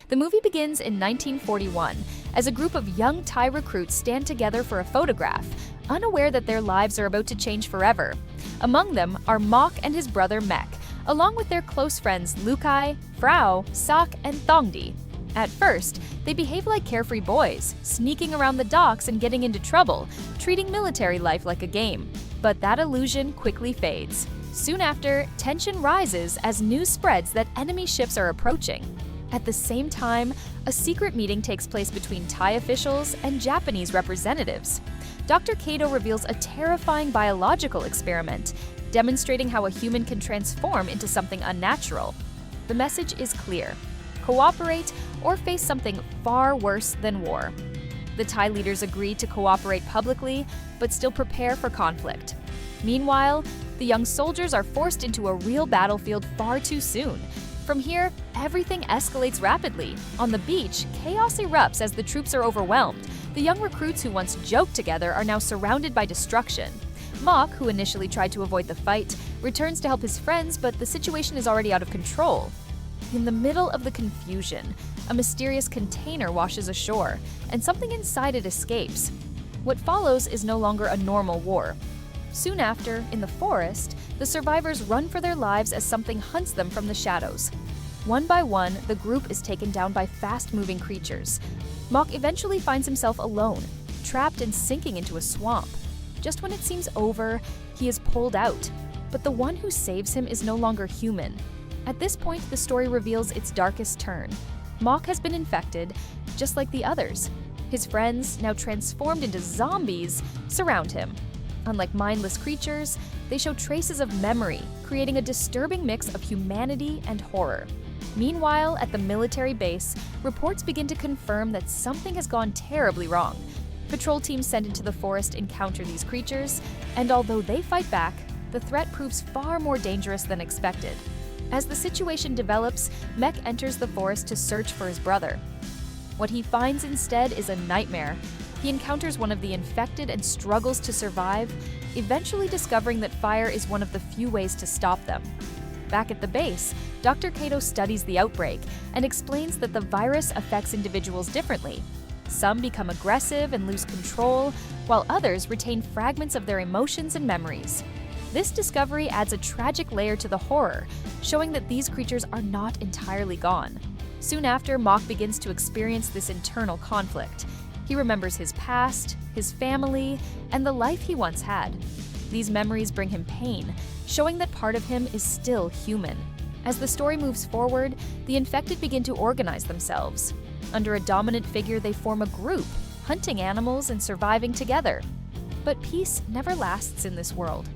The movie begins in 1941 as a group of young Thai recruits stand together for a photograph, unaware that their lives are about to change forever. Among them are Mok and his brother Mek, along with their close friends Lukai, Frau, Sak, and Thongdi. At first, they behave like carefree boys, sneaking around the docks and getting into trouble, treating military life like a game. But that illusion quickly fades. Soon after, tension rises as news spreads that enemy ships are approaching. At the same time, a secret meeting takes place between Thai officials and Japanese representatives. Dr. Kato reveals a terrifying biological experiment, demonstrating how a human can transform into something unnatural. The message is clear: cooperate or face something far worse than war. The Thai leaders agree to cooperate publicly, but still prepare for conflict. Meanwhile, the young soldiers are forced into a real battlefield far too soon. From here, everything escalates rapidly. On the beach, chaos erupts as the troops are overwhelmed. The young recruits who once joked together are now surrounded by destruction. Mok, who initially tried to avoid the fight, returns to help his friends, but the situation is already out of control. In the middle of the confusion, a mysterious container washes ashore, and something inside it escapes. What follows is no longer a normal war. Soon after, in the forest, the survivors run for their lives as something hunts them from the shadows. One by one, the group is taken down by fast-moving creatures. Mok eventually finds himself alone, trapped and sinking into a swamp. Just when it seems over, he is pulled out. But the one who saves him is no longer human. At this point, the story reveals its darkest turn. Mok has been infected, just like the others. His friends, now transformed into zombies, surround him. Unlike mindless creatures, they show traces of memory, creating a disturbing mix of humanity and horror. Meanwhile, at the military base, reports begin to confirm that something has gone terribly wrong. Patrol teams sent into the forest encounter these creatures, and although they fight back, the threat proves far more dangerous than expected. As the situation develops, Mek enters the forest to search for his brother. What he finds instead is a nightmare. He encounters one of the infected and struggles to survive, eventually discovering that fire is one of the few ways to stop them. Back at the base, Dr. Kato studies the outbreak and explains that the virus affects individuals differently. Some become aggressive and lose control, while others retain fragments of their emotions and memories. This discovery adds a tragic layer to the horror, showing that these creatures are not entirely gone. Soon after, Mok begins to experience this internal conflict. He remembers his past, his family, and the life he once had. These memories bring him pain, showing that part of him is still human. As the story moves forward, the infected begin to organize themselves. Under a dominant figure, they form a group, hunting animals and surviving together. But peace never lasts in this world.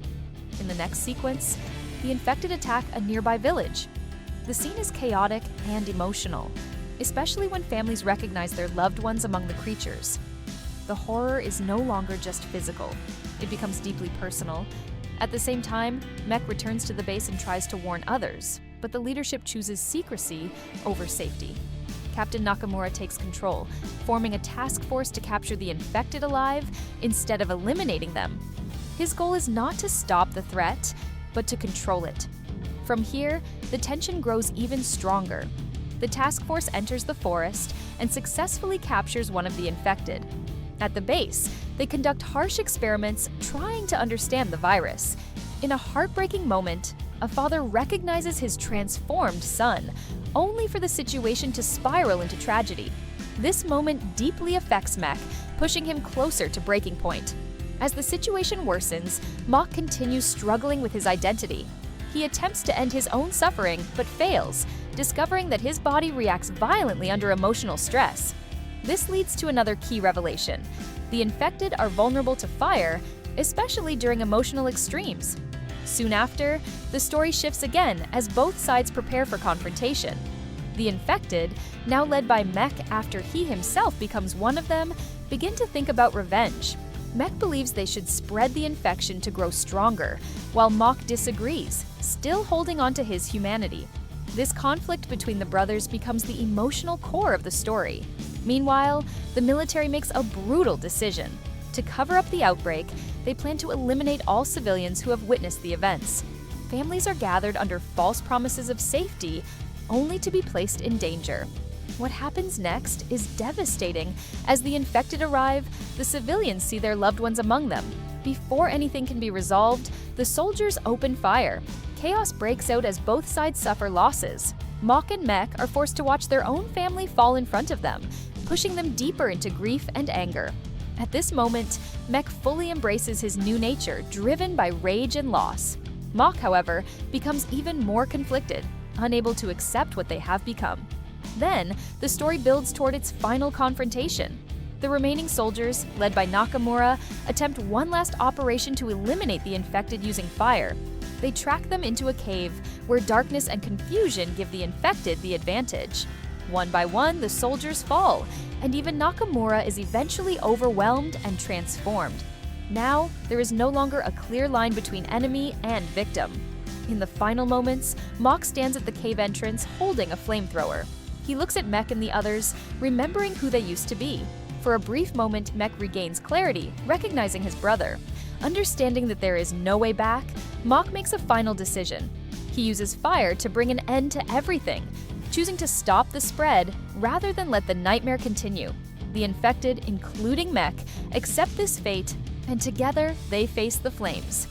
In the next sequence, the infected attack a nearby village. The scene is chaotic and emotional, especially when families recognize their loved ones among the creatures. The horror is no longer just physical. It becomes deeply personal. At the same time, Mek returns to the base and tries to warn others, but the leadership chooses secrecy over safety. Captain Nakamura takes control, forming a task force to capture the infected alive instead of eliminating them. His goal is not to stop the threat, but to control it. From here, the tension grows even stronger. The task force enters the forest and successfully captures one of the infected. At the base, they conduct harsh experiments trying to understand the virus. In a heartbreaking moment, a father recognizes his transformed son, only for the situation to spiral into tragedy. This moment deeply affects Mek, pushing him closer to breaking point. As the situation worsens, Mok continues struggling with his identity. He attempts to end his own suffering, but fails, discovering that his body reacts violently under emotional stress. This leads to another key revelation. The infected are vulnerable to fire, especially during emotional extremes. Soon after, the story shifts again as both sides prepare for confrontation. The infected, now led by Mek after he himself becomes one of them, begin to think about revenge. Mek believes they should spread the infection to grow stronger, while Mok disagrees, still holding on to his humanity. This conflict between the brothers becomes the emotional core of the story. Meanwhile, the military makes a brutal decision. To cover up the outbreak, they plan to eliminate all civilians who have witnessed the events. Families are gathered under false promises of safety, only to be placed in danger. What happens next is devastating. As the infected arrive, the civilians see their loved ones among them. Before anything can be resolved, the soldiers open fire. Chaos breaks out as both sides suffer losses. Mock and Mech are forced to watch their own family fall in front of them, pushing them deeper into grief and anger. At this moment, Mech fully embraces his new nature, driven by rage and loss. Mock, however, becomes even more conflicted, unable to accept what they have become. Then, the story builds toward its final confrontation. The remaining soldiers, led by Nakamura, attempt one last operation to eliminate the infected using fire. They track them into a cave, where darkness and confusion give the infected the advantage. One by one, the soldiers fall, and even Nakamura is eventually overwhelmed and transformed. Now, there is no longer a clear line between enemy and victim. In the final moments, Mock stands at the cave entrance holding a flamethrower. He looks at Mech and the others, remembering who they used to be. For a brief moment, Mech regains clarity, recognizing his brother. Understanding that there is no way back, Mock makes a final decision. He uses fire to bring an end to everything, choosing to stop the spread rather than let the nightmare continue. The infected, including Mech, accept this fate, and together they face the flames.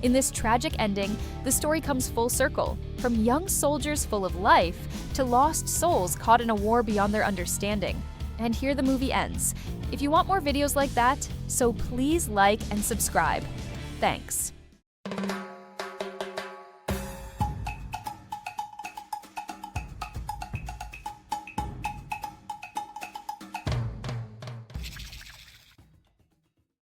In this tragic ending, the story comes full circle, from young soldiers full of life to lost souls caught in a war beyond their understanding. And here the movie ends. If you want more videos like that, so please like and subscribe. Thanks.